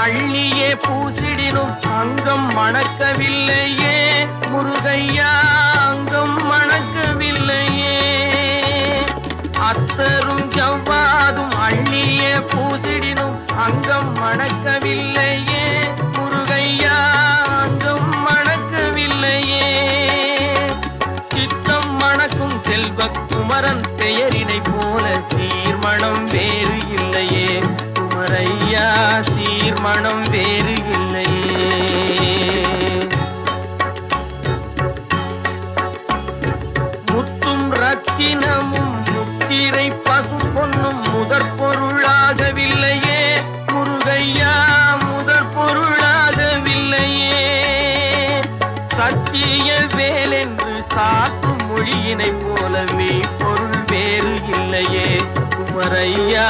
அள்ளியே பூசிடினும் அங்கம் மணக்கவில்லையே முருகையா, அங்கம் மணக்கவில்லையே. அத்தரும் ஜவ்வாதும் அள்ளியே பூசிடினும் அங்கம் மணக்கவில்லையே முருகையா, அங்கம் மணக்கவில்லையே. சித்தம் மணக்கும் செல்வ குமரன் பெயரினை போல சீர்மணம் வேறு இல்லையே குமரையா, சீர்மணம் வேறு இல்லையே. முத்தும் ரத்தினமும் முத்திரை பசு பொன்னும் முதற் பொருளாகவில்லையே முருகையா, முதற் பொருளாகவில்லையே. சத்திய வேலென்று சாற்றும் மொழியினை போல மெய்ப்பொருள் வேறு இல்லையே குமரையா.